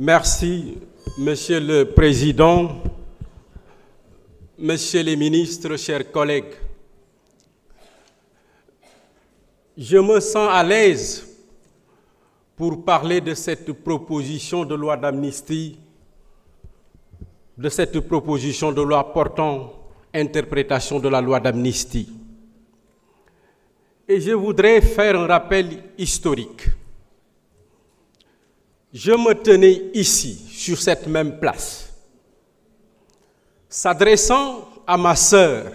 Merci, Monsieur le Président, Messieurs les ministres, chers collègues. Je me sens à l'aise pour parler de cette proposition de loi d'amnistie, de cette proposition de loi portant interprétation de la loi d'amnistie. Et je voudrais faire un rappel historique. Je me tenais ici, sur cette même place, s'adressant à ma sœur,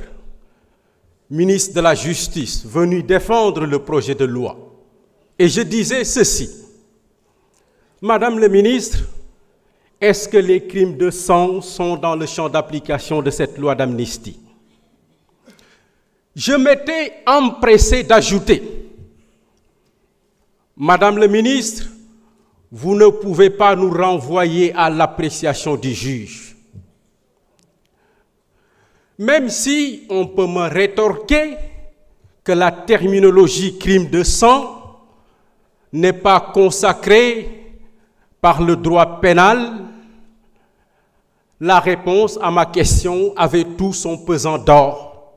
ministre de la Justice, venue défendre le projet de loi. Et je disais ceci: Madame le ministre, est-ce que les crimes de sang sont dans le champ d'application de cette loi d'amnistie? Je m'étais empressé d'ajouter: Madame le ministre, vous ne pouvez pas nous renvoyer à l'appréciation du juge. Même si on peut me rétorquer que la terminologie crime de sang n'est pas consacrée par le droit pénal, la réponse à ma question avait tout son pesant d'or.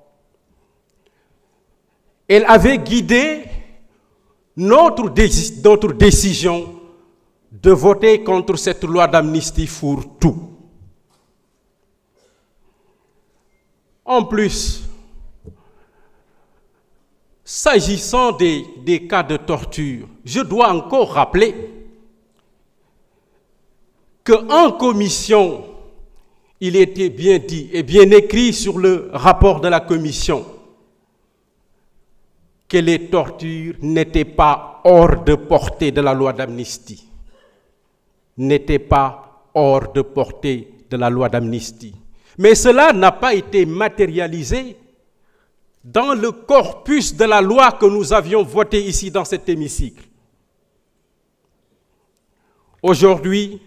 Elle avait guidé notre décision de voter contre cette loi d'amnistie fourre-tout. En plus, s'agissant des cas de torture, je dois encore rappeler qu'en commission, il était bien dit et bien écrit sur le rapport de la commission que les tortures n'étaient pas hors de portée de la loi d'amnistie. N'étaient pas hors de portée de la loi d'amnistie. Mais cela n'a pas été matérialisé dans le corpus de la loi que nous avions voté ici dans cet hémicycle. Aujourd'hui,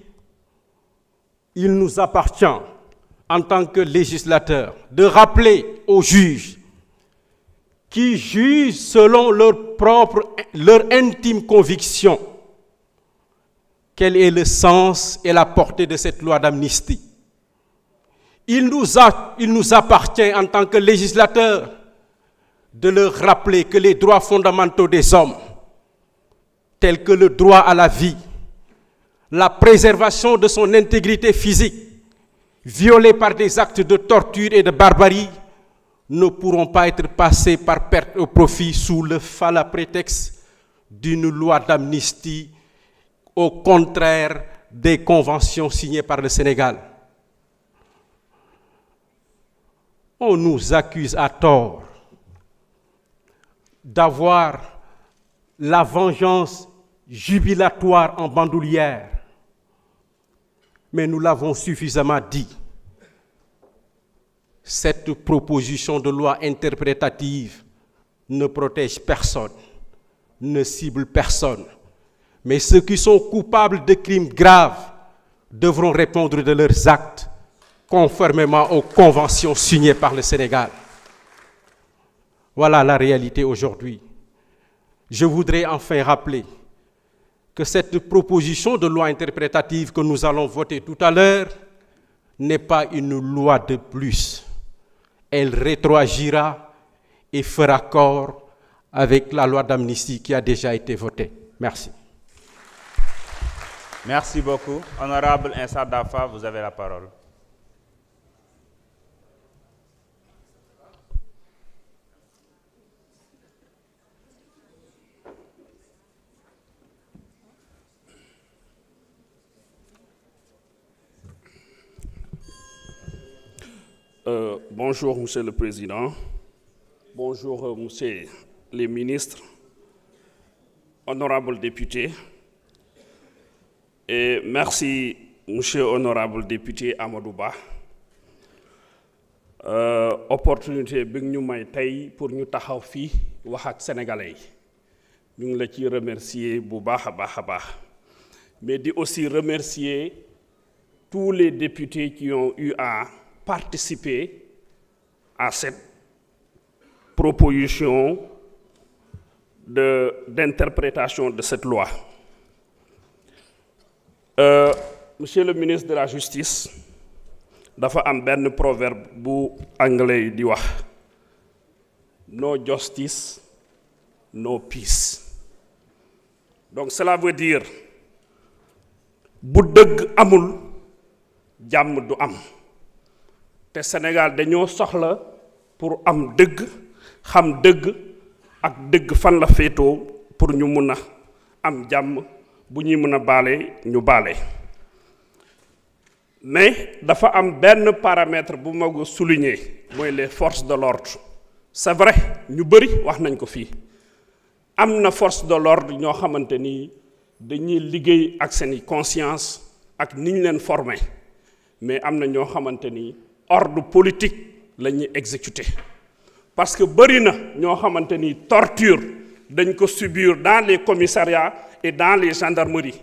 il nous appartient, en tant que législateurs, de rappeler aux juges qui jugent selon leur intime conviction quel est le sens et la portée de cette loi d'amnistie. Il nous appartient en tant que législateurs de leur rappeler que les droits fondamentaux des hommes, tels que le droit à la vie, la préservation de son intégrité physique, violés par des actes de torture et de barbarie, ne pourront pas être passés par perte au profit sous le fala prétexte d'une loi d'amnistie au contraire des conventions signées par le Sénégal. On nous accuse à tort d'avoir la vengeance jubilatoire en bandoulière. Mais nous l'avons suffisamment dit. Cette proposition de loi interprétative ne protège personne, ne cible personne. Mais ceux qui sont coupables de crimes graves devront répondre de leurs actes conformément aux conventions signées par le Sénégal. Voilà la réalité aujourd'hui. Je voudrais enfin rappeler que cette proposition de loi interprétative que nous allons voter tout à l'heure n'est pas une loi de plus. Elle rétroagira et fera corps avec la loi d'amnistie qui a déjà été votée. Merci. Merci beaucoup. Honorable Insa Dafa, vous avez la parole. Bonjour, Monsieur le Président. Bonjour, Monsieur les ministres, honorables députés. Et merci, Monsieur honorable député Amadou Ba. Opportunité bi ñu may tey pour ñu taxaw fii wax ak sénégalais yi ñu ngi la ci remercier bu baax a baax mais di aussi remercier tous les députés qui ont eu à participer à cette proposition d'interprétation de cette loi. monsieur le ministre de la justice dafa am benn proverbe bu anglais yi di wax no justice no peace. Donc cela veut dire bu dëgg amul jàmm du am te Sénégal dañoo soxla pour am dëgg xam dëgg ak dëgg fan la féetoo pour ñu mun a am jàmm bu ñuy mën a baale ñu baale. Mais dafa am benn paramètre bu ma ko souligner mooy les forces de l'ordre. C'est vrai ñu bëri wax nañ ko fii am na force de l'ordre ñoo xamante ni dañuy liggéey ak seeni conscience ak ni ñu leen formé mais am na ñoo xamante ni ordre politique la ñuy exécuter parce que bëri na ñoo xamante ni torture dañ ko subir dans les commissariats et dans les gendarmeries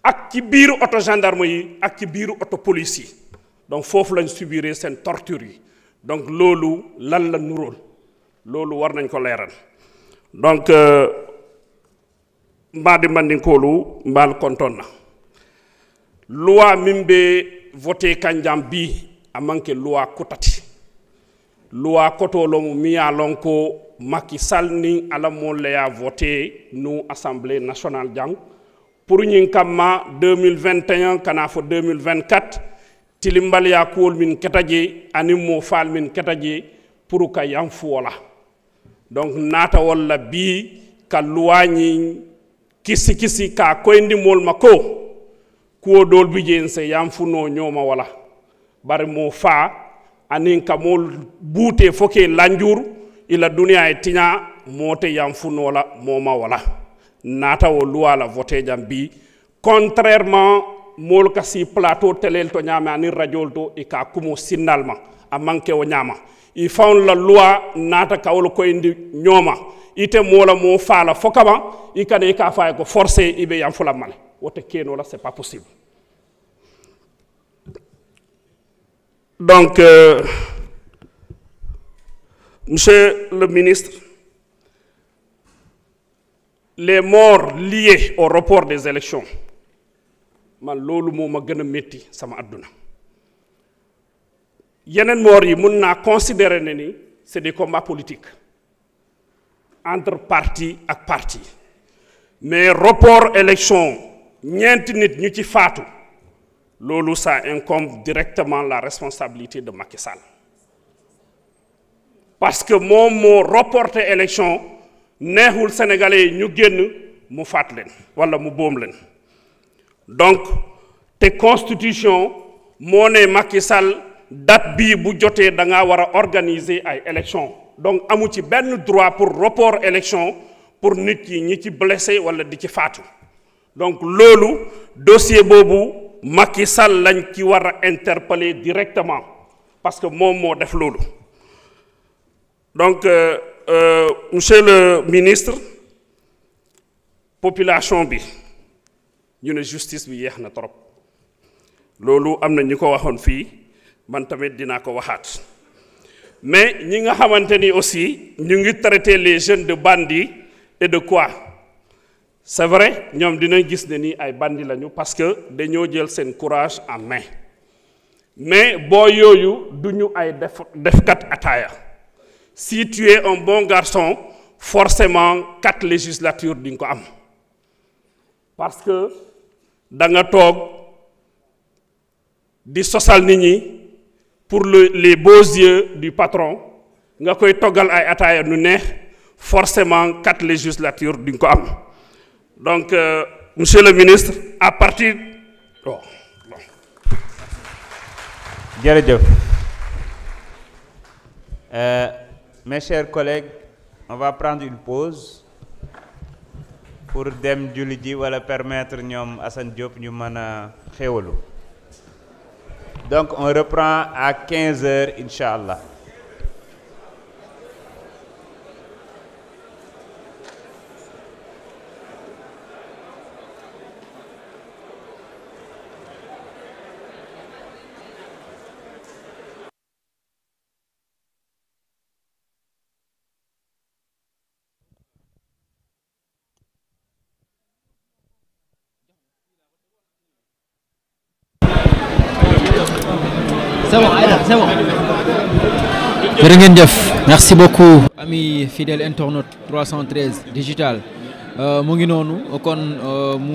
ak ci biiru auto gendarme yi ak ci biiru auto police yi donc foofu lañ subiree seen torture yi donc loolu lan la nuróol loolu war nañ ko leeral donc mbaadi mandinkoolu mbaal kontoon na loi min be voté kanjam bi a manque loi kotati loi kotolomu mi ya lon ko Macky Sall ni ala mo le ya voté nous assemblée nationale jang pour ñin kamma 2021 kana fo 2024 tilimbal ya kuwol min ketaje ani mo fal min ketaje pour ka yam fuola donc nata walla bi ka luwañi kisi ka koyndi mol mako kuwo dol bi jen se yam funo ñoma wala bari mo fa anin ka mol buute foke lanjur ila dunia e tiña mote yam funo la moma wala nata wo loi la voté jam bi contrairement mol kasi plateau telel to ñama ani radio to e ka kumo sinnalma a manke o ñama il faut la loi nata kawlo ko indi ñoma ite mola mo fala fokama i kane ka fay ko forcer ibe yam fula male wote keno la c'est pas possible. Donc monsieur le ministre, les morts liés au report des élections man loolu moo ma gën a métti sama àdduna yeneen morts yi mun naa considérer ne ni c'est des combats politiques entre parti ak parti mais report élection ñeenti nit ñu ci faatu loolu ça incombe directement la responsabilité de Macky Sall parce que moom moo reporté élection neexul sénégalais yi ñu génn mu faat leen wala mu boom leen donc te constitution moo ne Macky Sall date bii bu jotee da ngaa war a organiser ay élection donc amu ci benn droit pour report élection pour nit yi ñi ci blessé wala di ci faatu donc loolu dossier boobu Macky Sall lañ ci war a interpeller directement parce que moom moo def loolu donc monsieur le ministre population bi ñu ne justice bi yeex na trop loolu am na ñu ko waxoon fii man tamit dinaa ko waxaat mais ñi nga xamante ni aussi ñu ngi traiter les jeunes de bandits et de quoi c'est vrai ñoom dinañ gis ne ni ay bandits lañu parce que dañoo jël seen courage en main mais boo yooyu du ñu ay defkat ataaya si tu es un bon garçon forcément 4 législatures di nga ko am parce que da nga toog di sosal nit ñi pour les beaux yeux du patron nga koy toggal ay ataaya nu neex forcément 4 législatures di nga ko am donc monsieur le ministre à partir jërëjëf mes chers collègues on va prendre une pause pour dem julli ji wala permettre ñoom Assane Diop ñu mën a xéwalu donc on reprend à 15 heures inch'Allah. c'est bon Aïda c'est bon. jërë ngeen jëf merci beaucoup ami fidèle internaute 313 digital mu ngi noonu kon mu